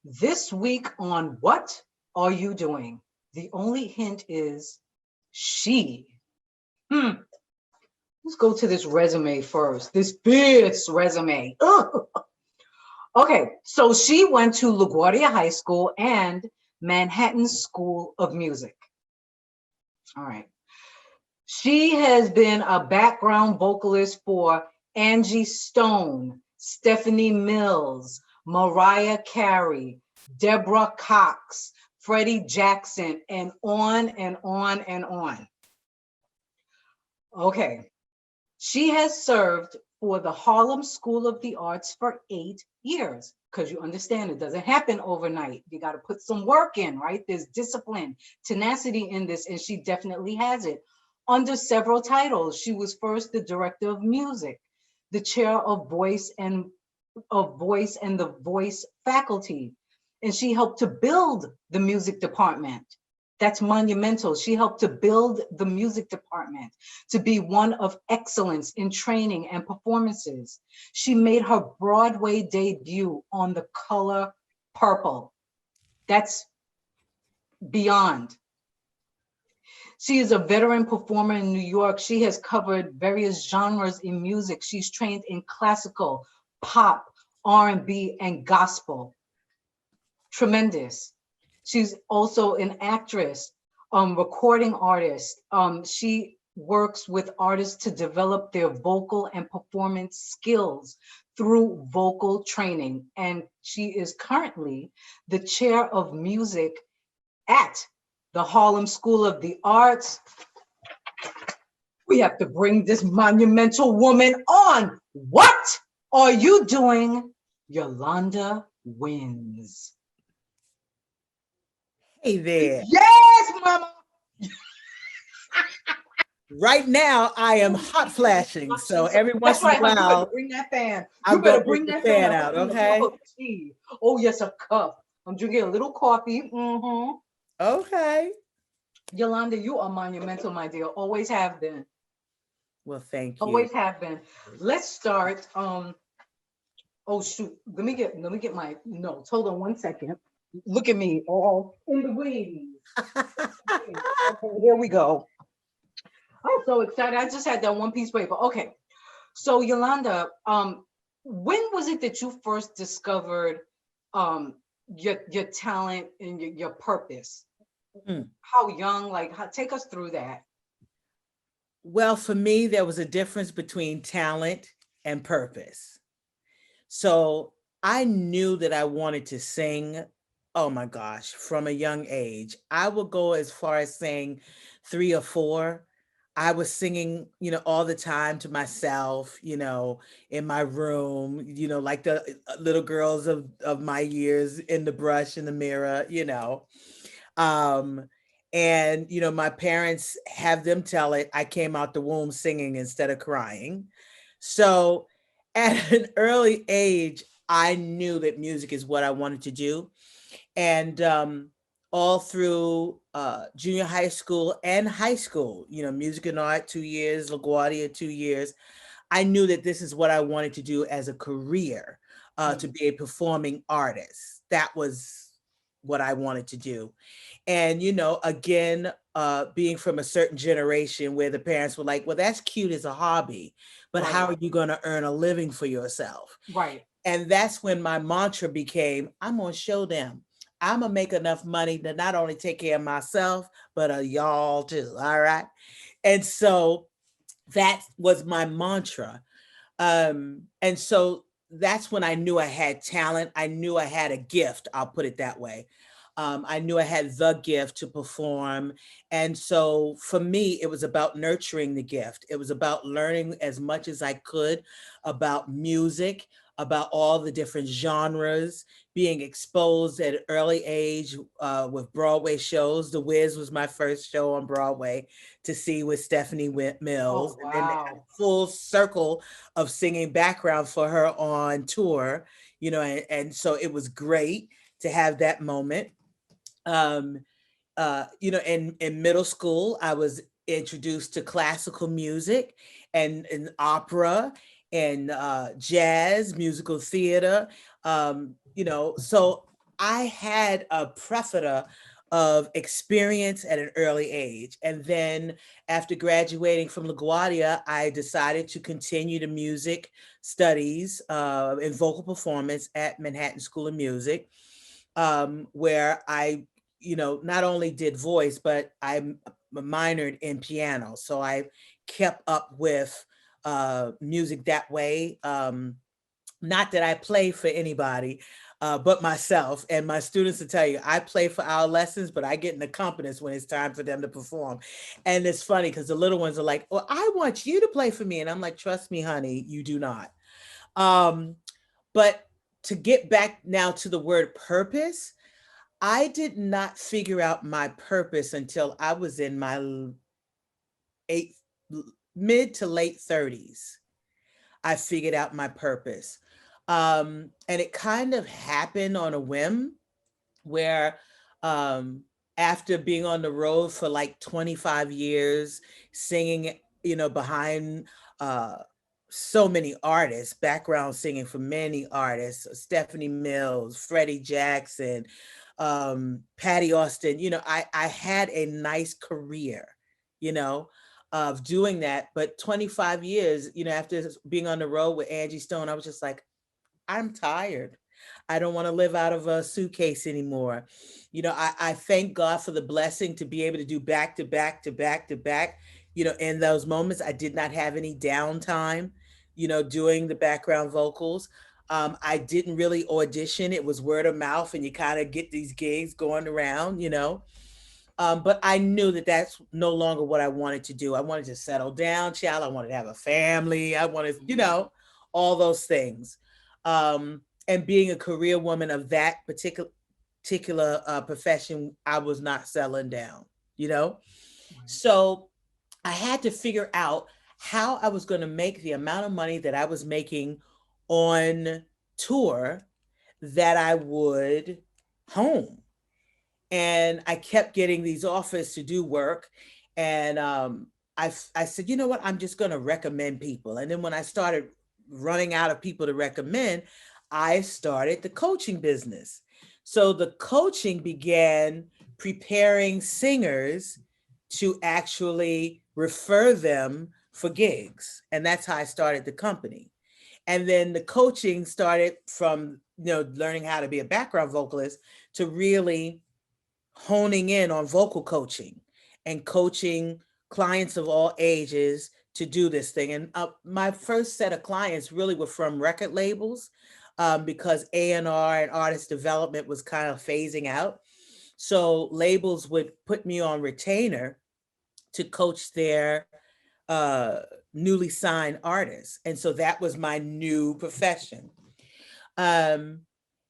This week on What Are You Doing? The only hint is she. Hmm. Let's go to this resume first. This bitch resume. Ugh. Okay, so she went to LaGuardia High School and Manhattan School of Music. All right. She has been a background vocalist for Angie Stone, Stephanie Mills, Mariah Carey, Deborah Cox, Freddie Jackson, and on and on and on. Okay. She has served for the Harlem School of the Arts for 8 years, because you understand it doesn't happen overnight. You got to put some work in, right? There's discipline, tenacity in this, and she definitely has it. Under several titles, she was first the director of music, the chair of voice and the voice faculty, and she helped to build the music department. That's monumental. She helped to build the music department to be one of excellence in training and performances. She made her Broadway debut on The Color Purple. That's beyond. She is a veteran performer in New York. She has covered various genres in music. She's trained in classical, pop, R&B, and gospel. Tremendous. She's also an actress, recording artist. She works with artists to develop their vocal and performance skills through vocal training. And she is currently the chair of music at the Harlem School of the Arts. We have to bring this monumental woman on. What are you doing, Yolanda Wyns? Hey there. Yes, mama. Right now, I am hot flashing. So every once in a That's right. You better while, bring that fan. I'm You better gonna bring bring the that fan fan out, out. okay? Oh, tea. Oh, yes, a cup. I'm drinking a little coffee. Okay. Yolanda, you are monumental, my dear. Always have been. Well, thank you. Always have been. Let's start. Oh shoot. Let me get my notes. Hold on one second. Look at me, all in the weeds. Okay, here we go. I'm so excited. I just had that one piece of paper. Okay. So Yolanda, when was it that you first discovered your talent and your purpose? Mm. How young? Take us through that. Well, for me, there was a difference between talent and purpose. So I knew that I wanted to sing. Oh my gosh, from a young age. I would go as far as saying 3 or 4. I was singing, all the time to myself, in my room, like the little girls of my years in the brush, in the mirror. Um, and, my parents have them tell it, I came out the womb singing instead of crying. So at an early age, I knew that music is what I wanted to do. And all through junior high school and high school, music and art 2 years, LaGuardia 2 years, I knew that this is what I wanted to do as a career, to be a performing artist. That was what I wanted to do. And, again, being from a certain generation where the parents were like, well, that's cute as a hobby, but Right. how are you going to earn a living for yourself? Right. And that's when my mantra became, I'm going to show them. I'm going to make enough money to not only take care of myself, but of y'all too. All right. And so that was my mantra. And so that's when I knew I had talent. I knew I had a gift. I'll put it that way. I knew I had the gift to perform. And so for me, it was about nurturing the gift. It was about learning as much as I could about music, about all the different genres, being exposed at an early age with Broadway shows. The Wiz was my first show on Broadway to see with Stephanie Mills. Oh, And then wow. full circle of singing background for her on tour, and so it was great to have that moment. um in middle school, I was introduced to classical music and opera and jazz, musical theater. So I had a plethora of experience at an early age. And then after graduating from LaGuardia, I decided to continue the music studies in vocal performance at Manhattan School of Music, where I, not only did voice, but I minored in piano. So I kept up with music that way. Not that I play for anybody, but myself. And my students will tell you, I play for our lessons, but I get an accompanist when it's time for them to perform. And it's funny because the little ones are like, "Well, I want you to play for me," and I'm like, "Trust me, honey, you do not." Um, but to get back now to the word purpose, I did not figure out my purpose until I was in my eight, mid to late 30s. I figured out my purpose. And it kind of happened on a whim where um, after being on the road for like 25 years, singing, behind uh, so many artists, background singing for many artists, Stephanie Mills, Freddie Jackson, Patty Austin, I had a nice career, you know, of doing that. But 25 years, after being on the road with Angie Stone, I was just like, I'm tired. I don't want to live out of a suitcase anymore. I thank God for the blessing to be able to do back to back to back to back. In those moments, I did not have any downtime, doing the background vocals. I didn't really audition. It was word of mouth, and you kind of get these gigs going around. But I knew that that's no longer what I wanted to do. I wanted to settle down, child. I wanted to have a family. I wanted, all those things. And being a career woman of that particular profession, I was not settling down. Right. So I had to figure out how I was going to make the amount of money that I was making on tour that I would home. And I kept getting these offers to do work. And I said, you know what? I'm just going to recommend people. And then when I started running out of people to recommend, I started the coaching business. So the coaching began preparing singers to actually refer them for gigs. And that's how I started the company. And then the coaching started from, learning how to be a background vocalist to really honing in on vocal coaching and coaching clients of all ages to do this thing. And my first set of clients really were from record labels, because A&R and artist development was kind of phasing out. So labels would put me on retainer to coach their uh, newly signed artists. And so that was my new profession. Um,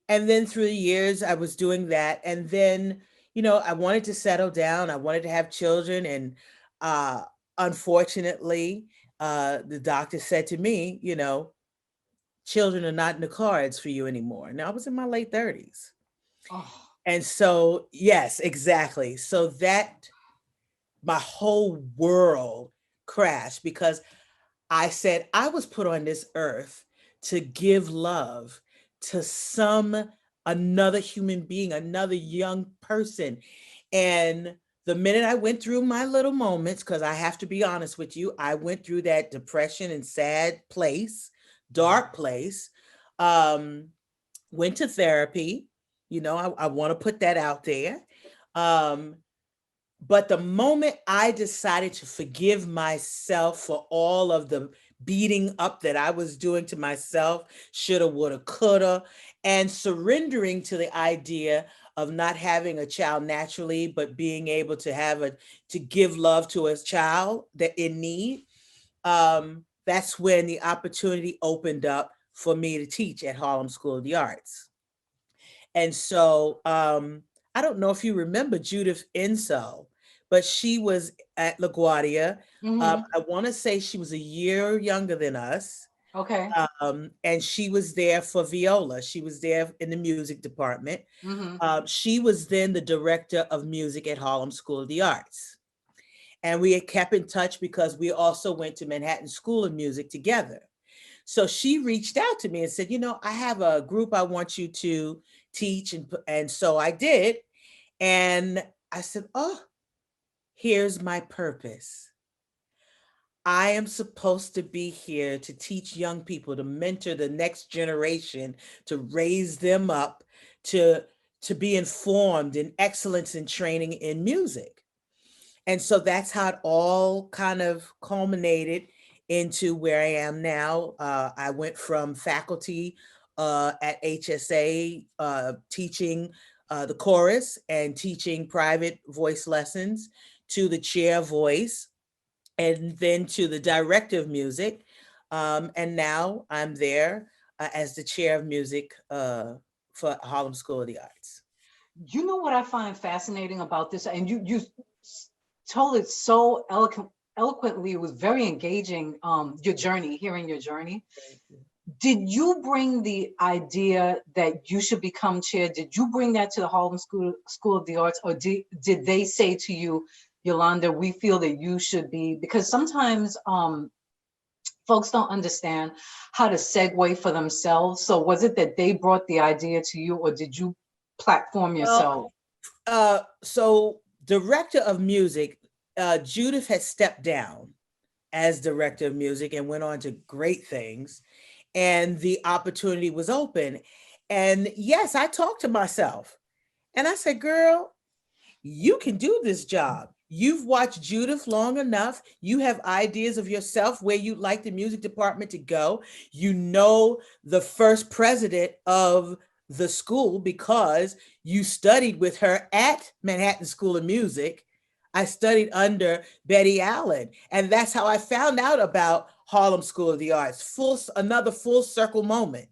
and then through the years, I was doing that. And then, I wanted to settle down. I wanted to have children. And uh, unfortunately, the doctor said to me, children are not in the cards for you anymore. Now, I was in my late 30s. Oh, And so, yes, exactly. So that my whole world crashed because I said, I was put on this earth to give love to another human being, another young person. And the minute I went through my little moments, because I have to be honest with you, I went through that depression and sad place, dark place, um, went to therapy. I want to put that out there. Um, but the moment I decided to forgive myself for all of the beating up that I was doing to myself, shoulda, woulda, coulda, and surrendering to the idea of not having a child naturally, but being able to to give love to a child that in need, that's when the opportunity opened up for me to teach at Harlem School of the Arts. And so I don't know if you remember Judith Inso, but she was at LaGuardia. mm-hmm. I want to say she was a year younger than us. Okay. And she was there for viola. She was there in the music department. Mm-hmm. She was then the director of music at Harlem School of the Arts. And we had kept in touch because we also went to Manhattan School of Music together. So she reached out to me and said, I have a group I want you to teach. And so I did. And I said, oh, here's my purpose. I am supposed to be here to teach young people, to mentor the next generation, to raise them up, to be informed in excellence in training in music. And so that's how it all kind of culminated into where I am now. I went from faculty at HSA, teaching the chorus and teaching private voice lessons, to the chair of voice, and then to the director of music. And now I'm there as the chair of music for Harlem School of the Arts. You know what I find fascinating about this, and you told it so eloquently. It was very engaging. Your journey, hearing your journey. Did you bring the idea that you should become chair? Did you bring that to the Harlem School of the Arts, or did they say to you, Yolanda, we feel that you should be? Because sometimes folks don't understand how to segue for themselves. So was it that they brought the idea to you, or did you platform yourself? So director of music, Judith had stepped down as director of music and went on to great things. And the opportunity was open. And yes, I talked to myself and I said, girl, you can do this job. You've watched Judith long enough. You have ideas of yourself where you'd like the music department to go. You know the first president of the school because you studied with her at Manhattan School of Music. I studied under Betty Allen, and that's how I found out about Harlem School of the Arts. Another full circle moment.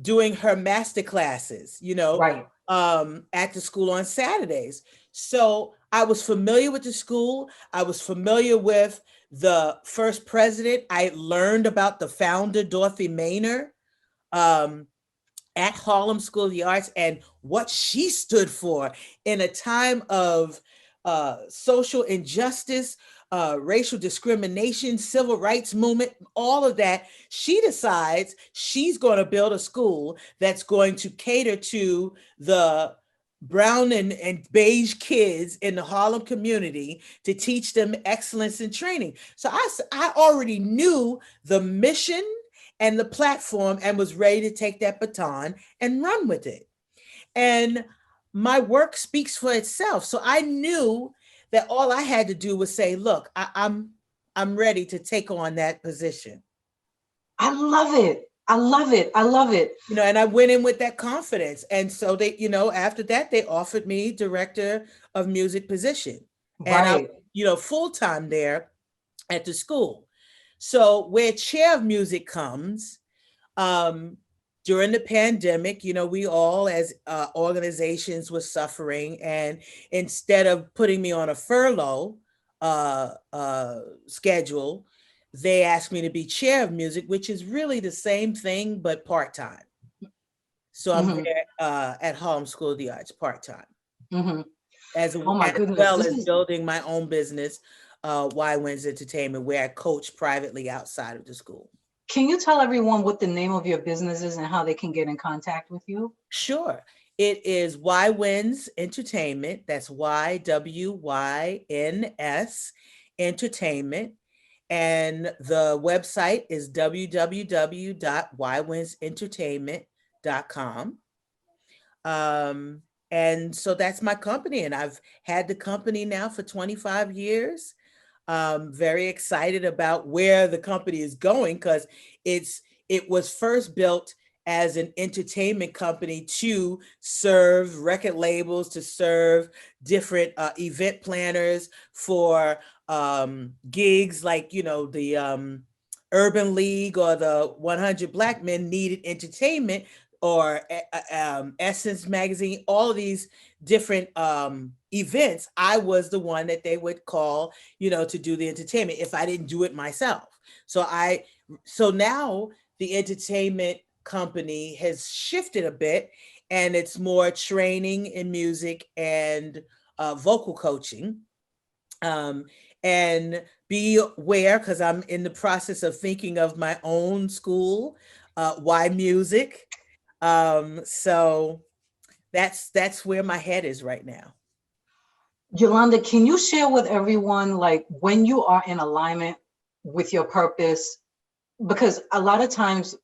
Doing her master classes, Right. at the school on Saturdays. So I was familiar with the school. I was familiar with the first president. I learned about the founder, Dorothy Maynor, at Harlem School of the Arts and what she stood for in a time of social injustice, racial discrimination, civil rights movement, all of that. She decides she's going to build a school that's going to cater to the brown and beige kids in the Harlem community to teach them excellence in training. So I already knew the mission and the platform and was ready to take that baton and run with it. And my work speaks for itself. So I knew that all I had to do was say, look, I'm ready to take on that position. I love it. I love it. I love it. And I went in with that confidence. And so they, after that, they offered me director of music position. And I, Right. Full time there at the school. So where chair of music comes, during the pandemic, we all as organizations were suffering. And instead of putting me on a furlough schedule, they asked me to be chair of music, which is really the same thing, but part-time. So I'm there at Harlem School of the Arts part-time. As Oh my goodness. well as building my own business, Wyns Entertainment, where I coach privately outside of the school. Can you tell everyone what the name of your business is and how they can get in contact with you? Sure. It is Wyns Entertainment. That's YWYNS Entertainment. And the website is www.ywinsentertainment.com. And so that's my company. And I've had the company now for 25 years. Very excited about where the company is going because it was first built as an entertainment company to serve record labels, to serve different event planners for gigs like, the Urban League or the 100 Black Men Needed Entertainment or Essence Magazine, all of these different events. I was the one that they would call, to do the entertainment if I didn't do it myself. So now the entertainment company has shifted a bit and it's more training in music and vocal coaching. And be aware, because I'm in the process of thinking of my own school, Why Music. So that's where my head is right now. Yolanda, can you share with everyone, like, when you are in alignment with your purpose? Because a lot of times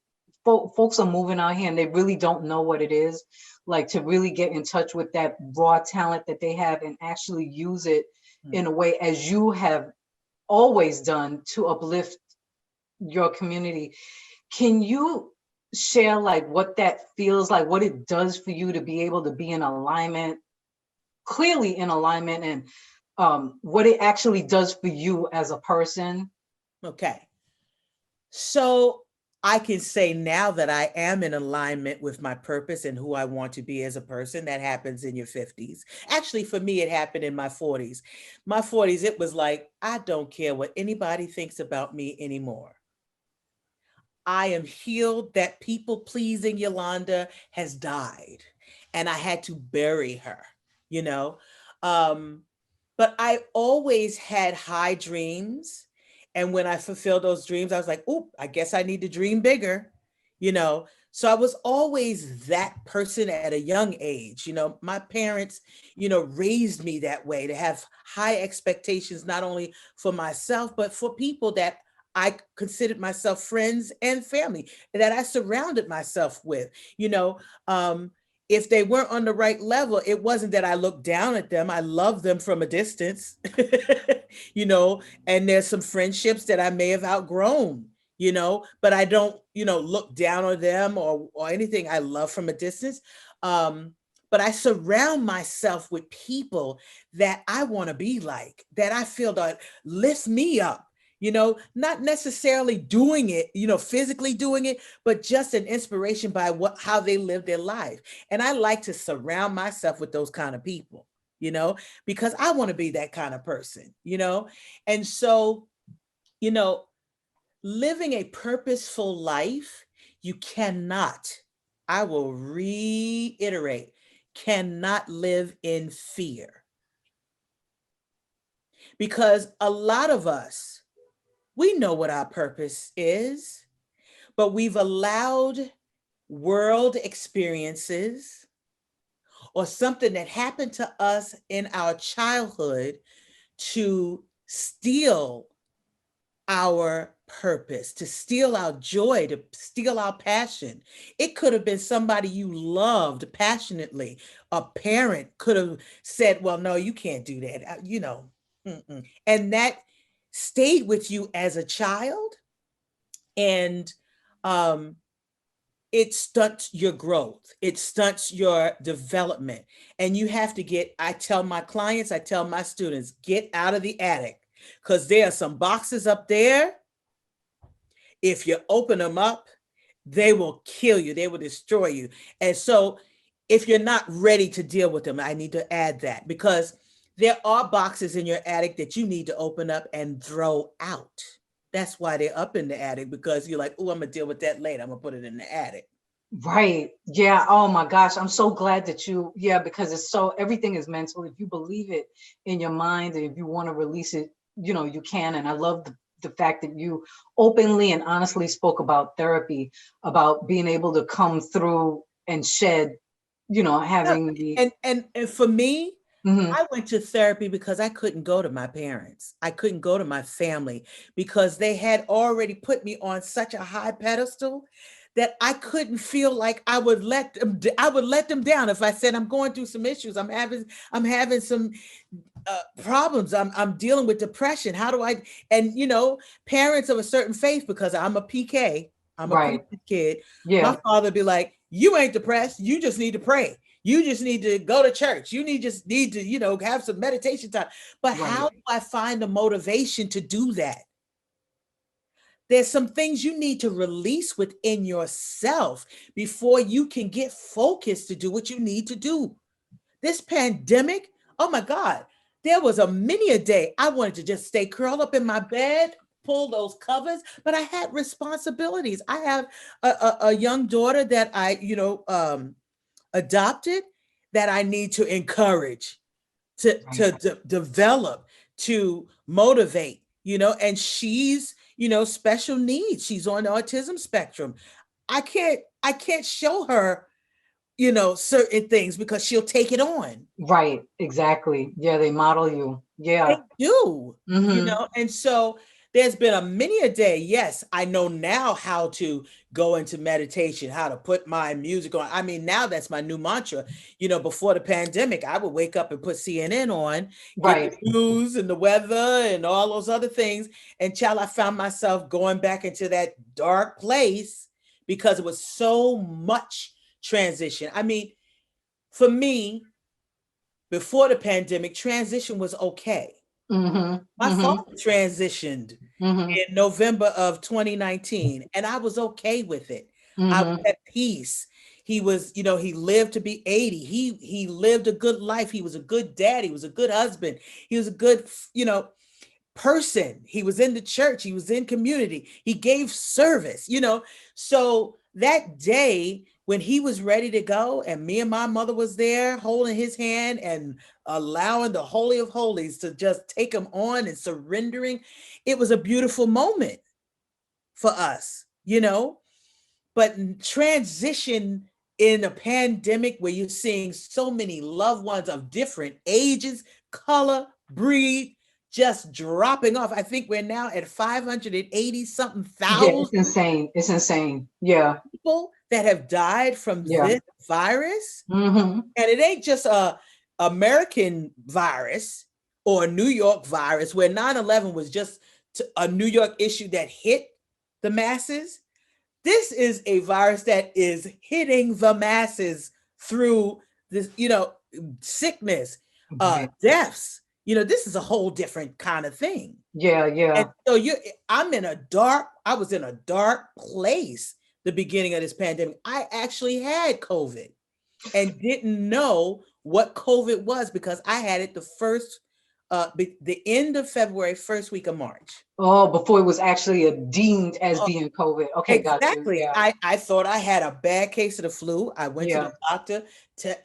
folks are moving out here and they really don't know what it is, like to really get in touch with that raw talent that they have and actually use it Mm. in a way as you have always done to uplift your community. Can you share like what that feels like, what it does for you to be able to be in alignment, clearly in alignment, and what it actually does for you as a person? Okay. So I can say now that I am in alignment with my purpose and who I want to be as a person. That happens in your 50s. Actually, for me, it happened in my 40s. My 40s, it was like, I don't care what anybody thinks about me anymore. I am healed. That people pleasing Yolanda has died, and I had to bury her, you know. Um, but I always had high dreams. And when I fulfilled those dreams, I was like, oop, I guess I need to dream bigger, you know. So I was always that person at a young age. My parents, raised me that way to have high expectations, not only for myself, but for people that I considered myself friends and family that I surrounded myself with. You know, um, if they weren't on the right level, it wasn't that I looked down at them. I loved them from a distance, you know, and there's some friendships that I may have outgrown, but I don't, look down on them or anything. I love from a distance. But I surround myself with people that I want to be like, that I feel that lifts me up, not necessarily doing it, physically doing it, but just an inspiration by how they live their life. And I like to surround myself with those kind of people, because I want to be that kind of person, And so, you know, living a purposeful life, you cannot, I will reiterate, cannot live in fear. Because a lot of us, we know what our purpose is, but we've allowed world experiences or something that happened to us in our childhood to steal our purpose, to steal our joy, to steal our passion. It could have been somebody you loved passionately. A parent could have said, well, no, you can't do that, Mm-mm. And that stayed with you as a child, and um, it stunts your growth. It stunts your development. And you have to I tell my clients, I tell my students, get out of the attic, because there are some boxes up there. If you open them up, they will kill you. They will destroy you. And so if you're not ready to deal with them, I need to add that, because there are boxes in your attic that you need to open up and throw out. That's why they're up in the attic, because you're like, oh, I'm going to deal with that later. I'm going to put it in the attic. Right. Yeah. Oh my gosh. I'm so glad that yeah, because everything is mental. If you believe it in your mind and if you want to release it, you can. And I love the fact that you openly and honestly spoke about therapy, about being able to come through and shed, having the. And for me, Mhm. I went to therapy because I couldn't go to my parents. I couldn't go to my family because they had already put me on such a high pedestal that I couldn't feel like I would let them down if I said I'm going through some issues. I'm having some problems. I'm dealing with depression. How do I? And parents of a certain faith, because I'm a PK, I'm a Right. preacher's kid. My Yeah. father be like, "You ain't depressed. You just need to pray. You just need to go to church. Just need to, have some meditation time." But Right. how do I find the motivation to do that? There's some things you need to release within yourself before you can get focused to do what you need to do. This pandemic, oh my God, there was a many a day I wanted to just stay curled up in my bed, pull those covers, but I had responsibilities. I have a young daughter that I, adopted, that I need to encourage, Right. to develop, to motivate, and she's, special needs. She's on the autism spectrum. I can't show her certain things because she'll take it on. Right, exactly. Yeah, they model you. Yeah. They do, Mm-hmm. and so there's been a many a day. Yes, I know now how to go into meditation, how to put my music on. I mean, now that's my new mantra. Before the pandemic, I would wake up and put CNN on, get the Right. news and the weather and all those other things. And child, I found myself going back into that dark place because it was so much transition. I mean, for me, before the pandemic, transition was okay. Mm-hmm. My Mm-hmm. father transitioned Mm-hmm. in November of 2019, and I was okay with it. I was Mm-hmm. at peace. He was, he lived to be 80. He lived a good life. He was a good dad. He was a good husband. He was a good, person. He was in the church. He was in community. He gave service. So that day when he was ready to go and me and my mother was there holding his hand and allowing the Holy of Holies to just take him on and surrendering, it was a beautiful moment for us. But transition in a pandemic where you're seeing so many loved ones of different ages, color, breed, just dropping off. I think we're now at 580 something Yeah, it's thousand insane. It's insane. Yeah. people that have died from Yeah. this virus. Mm-hmm. And it ain't just a American virus or a New York virus where 9/11 was just a New York issue that hit the masses. This is a virus that is hitting the masses through this, sickness, Right. deaths. This is a whole different kind of thing. Yeah, And yeah. so I was in a dark place the beginning of this pandemic. I actually had COVID and didn't know what COVID was because I had it the end of February, first week of March. Oh, before it was actually deemed as Oh, being COVID. Okay, got you. exactly. Yeah. I thought I had a bad case of the flu. I went to Yeah. the doctor,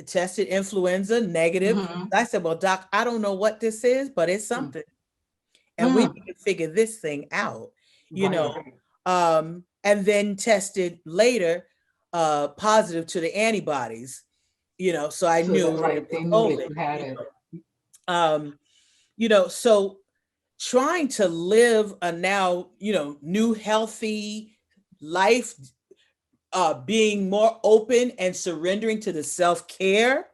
tested influenza negative. Mm-hmm. I said, well, doc, I don't know what this is, but it's something. And we Mm. need to figure this thing out, you Right. know. And then tested later positive to the antibodies, so I So that's knew that it right. was They knew that COVID, you had it. Um, so trying to live a now, new healthy life, being more open and surrendering to the self-care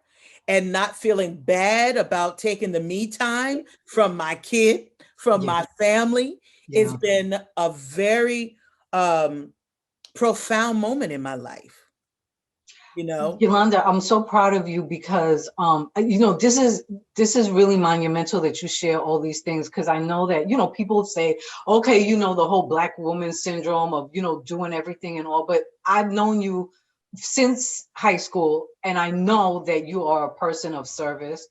and not feeling bad about taking the me time from my kid, from Yeah. my family. It's Yeah. been a very profound moment in my life. Yolanda, I'm so proud of you because this is really monumental that you share all these things because I know that people say, okay, the whole Black woman syndrome of doing everything and all, but I've known you since high school and I know that you are a person of service.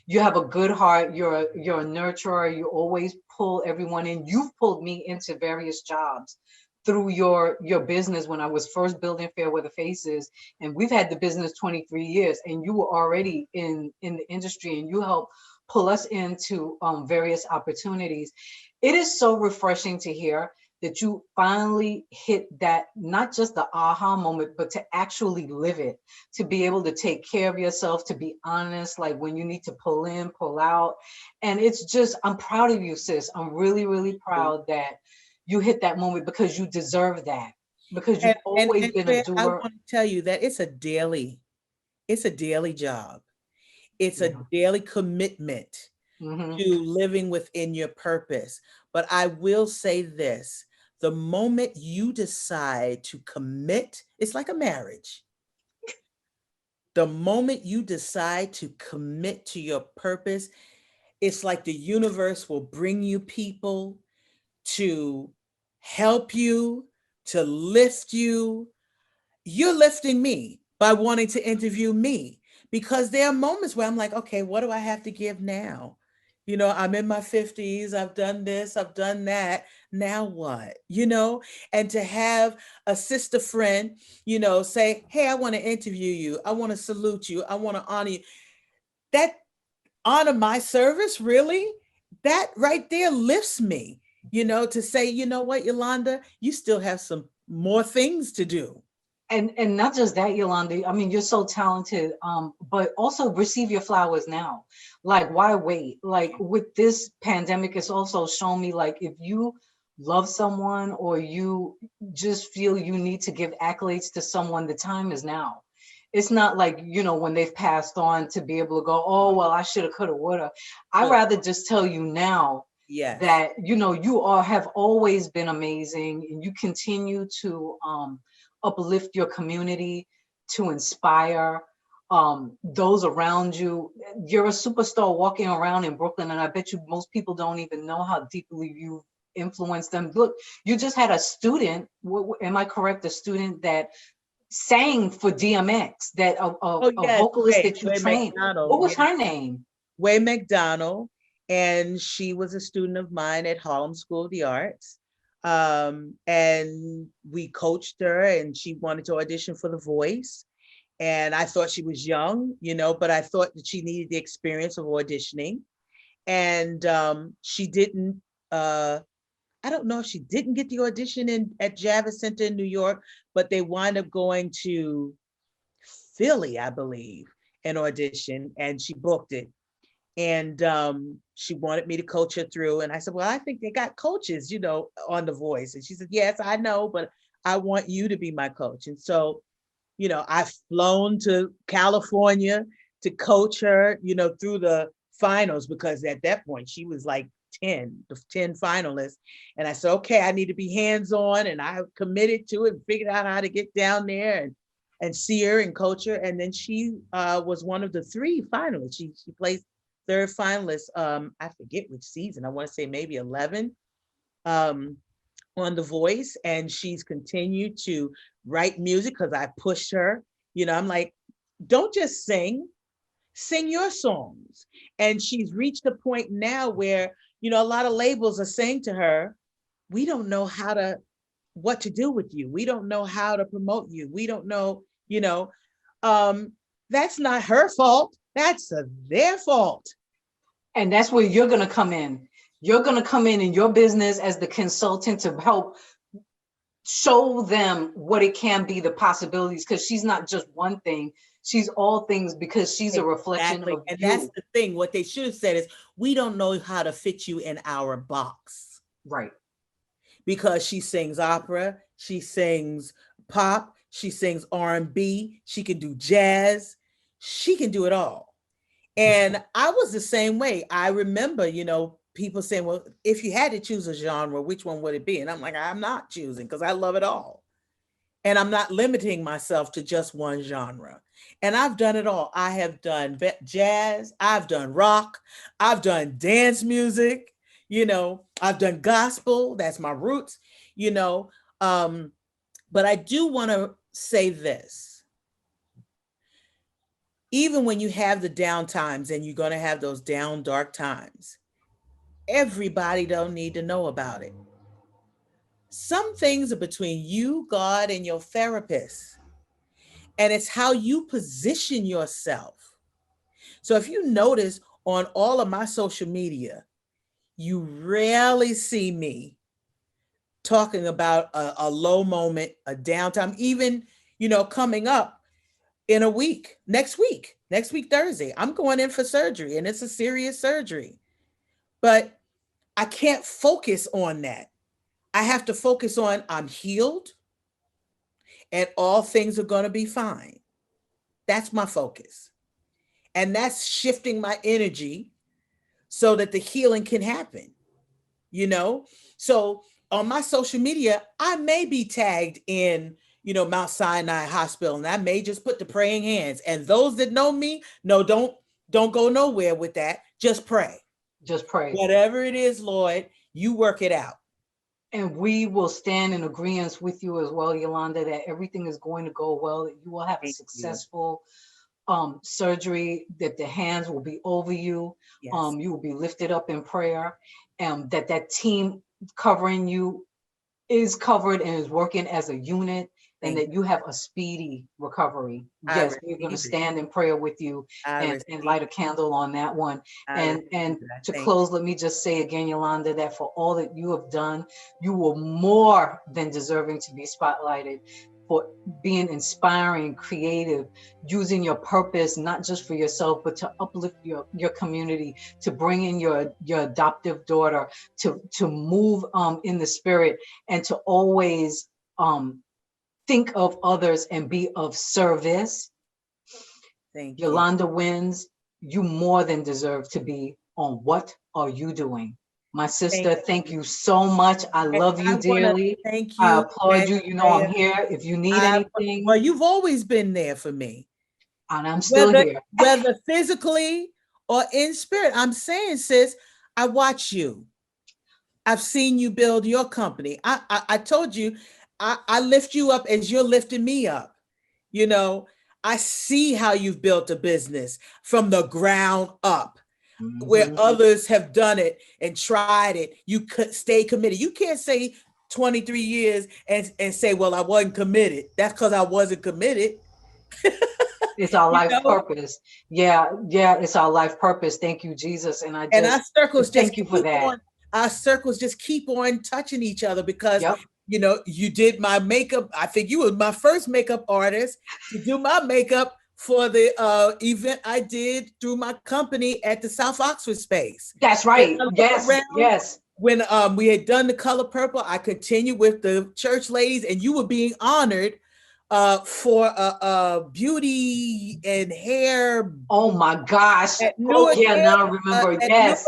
You have a good heart. You're a nurturer. You always pull everyone in. You've pulled me into various jobs through your business when I was first building Fairweather Faces, and we've had the business 23 years, and you were already in the industry, and you helped pull us into various opportunities. It is so refreshing to hear that you finally hit that, not just the aha moment, but to actually live it, to be able to take care of yourself, to be honest, like when you need to pull in, pull out. And it's just, I'm proud of you, sis. I'm really, really proud that you hit that moment because you deserve that, because And you've and always and been a Claire, I doer. want to tell you that it's a daily job. It's a Yeah. daily commitment Hmm. to living within your purpose. But I will say this, the moment you decide to commit, it's like a marriage. The moment you decide to commit to your purpose, it's like the universe will bring you people to help you, to lift you. You're lifting me by wanting to interview me because there are moments where I'm like, okay, what do I have to give now? I'm in my 50s, I've done this, I've done that. Now what? And to have a sister friend, say, hey, I want to interview you. I want to salute you. I want to honor you. That honor my service, really, that right there lifts me, to say, you know what, Yolanda, you still have some more things to do. And not just that, Yolanda, I mean, you're so talented, but also receive your flowers now. Like, why wait? Like, with this pandemic, it's also shown me, like, if you love someone or you just feel you need to give accolades to someone, the time is now. It's not like, when they've passed on, to be able to go, oh, well, I should have, could have, would have. I'd Good. rather just tell you now Yes. that, you all have always been amazing, and you continue to uplift your community, to inspire those around you. You're a superstar walking around in Brooklyn, and I bet you most people don't even know how deeply you influenced them. Look, you just had a student, am I correct, a student that sang for DMX, that Oh a yes, vocalist that you Way trained. What McDonald. was Yeah, her name? Way McDonald, and she was a student of mine at Harlem School of the Arts. And we coached her, and she wanted to audition for The Voice. And I thought she was young, but I thought that she needed the experience of auditioning. And she didn't. I don't know if she didn't get the audition at Javits Center in New York, but they wind up going to Philly, I believe, an audition, and she booked it. And she wanted me to coach her through. And I said, well, I think they got coaches, on The Voice. And she said, yes, I know, but I want you to be my coach. And so, I've flown to California to coach her, through the finals, because at that point she was like the 10 finalists. And I said, okay, I need to be hands-on. And I committed to it and figured out how to get down there and see her and coach her. And then she was one of the 3 finalists. She placed 3rd finalist. I forget which season. I want to say maybe 11 on The Voice. And she's continued to write music because I pushed her. I'm like, don't just sing your songs. And she's reached a point now where, a lot of labels are saying to her, we don't know what to do with you. We don't know how to promote you. We don't know, that's not her fault. That's their fault. And that's where you're going to come in. You're going to come in your business as the consultant to help show them what it can be, the possibilities, because she's not just one thing. She's all things, because she's a reflection of And you. that's the thing. What they should have said is, we don't know how to fit you in our box. Right. Because she sings opera, she sings pop, she sings R&B, she can do jazz, she can do it all. And I was the same way. I remember, people saying, well, if you had to choose a genre, which one would it be? And I'm like, I'm not choosing, because I love it all. And I'm not limiting myself to just one genre. And I've done it all. I have done jazz, I've done rock, I've done dance music, I've done gospel, that's my roots, but I do want to say this. Even when you have the down times, and you're going to have those down, dark times, everybody don't need to know about it. Some things are between you, God, and your therapist. And it's how you position yourself. So if you notice on all of my social media, you rarely see me talking about a low moment, a downtime, even, coming up in a week, next week, Thursday, I'm going in for surgery, and it's a serious surgery. But I can't focus on that. I have to focus on, I'm healed and all things are going to be fine. That's my focus. And that's shifting my energy so that the healing can happen, So on my social media, I may be tagged in, Mount Sinai Hospital, and I may just put the praying hands. And those that know me, no, don't go nowhere with that. Just pray. Just pray. Whatever it is, Lord, you work it out. And we will stand in agreement with you as well, Yolanda, that everything is going to go well, that you will have a successful surgery, that the hands will be over you. Yes. You will be lifted up in prayer, and that team covering you is covered and is working as a unit, and that you have a speedy recovery. Yes, we're going to stand in prayer with you and light a candle on that one. And to close, let me just say again, Yolanda, that for all that you have done, you were more than deserving to be spotlighted. for being inspiring, creative, using your purpose, not just for yourself, but to uplift your community, to bring in your adoptive daughter, to move in the spirit, and to always think of others and be of service. Thank you. Yolanda Wyns, you more than deserve to be on What Are You Doing? My sister, thank you so much. I love you dearly. Thank I you. applaud you. You know I'm here. If you need anything. Well, you've always been there for me. And I'm still here. Whether physically or in spirit. I'm saying, sis, I watch you. I've seen you build your company. I told you, I lift you up as you're lifting me up. You know, I see how you've built a business from the ground up. Where others have done it and tried it, you could stay committed. You can't say 23 years and say, well, I wasn't committed. That's because I wasn't committed. It's our life purpose. Yeah, it's our life purpose. Thank you, Jesus. And I just our circles thank you for that. Our circles just keep on touching each other because you did my makeup. I think you were my first makeup artist to do my makeup for the event I did through my company at the South Oxford space. That's right. Yes. When we had done the color purple, I continued with the church ladies, and you were being honored for beauty and hair. Oh my gosh. Now I remember. Yes.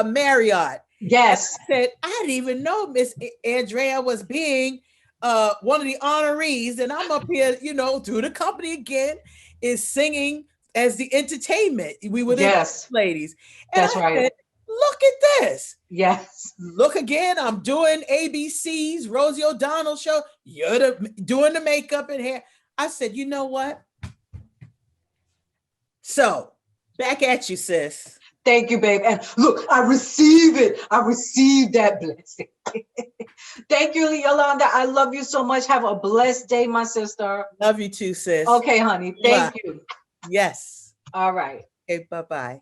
Marriott. Yes. I said, I didn't even know Miss Andrea was being one of the honorees, and I'm up here, through the company again, is singing as the entertainment. We were the ladies. And that's right. Said, look at this. Yes. Look again. I'm doing ABC's Rosie O'Donnell show. You're doing the makeup and hair. I said, you know what? So back at you, sis. Thank you, babe. And look, I receive it. I received that blessing. Thank you, Yolanda. I love you so much. Have a blessed day, my sister. Love you too, sis. Okay, honey. Thank you. Yes. All right. Okay, bye-bye.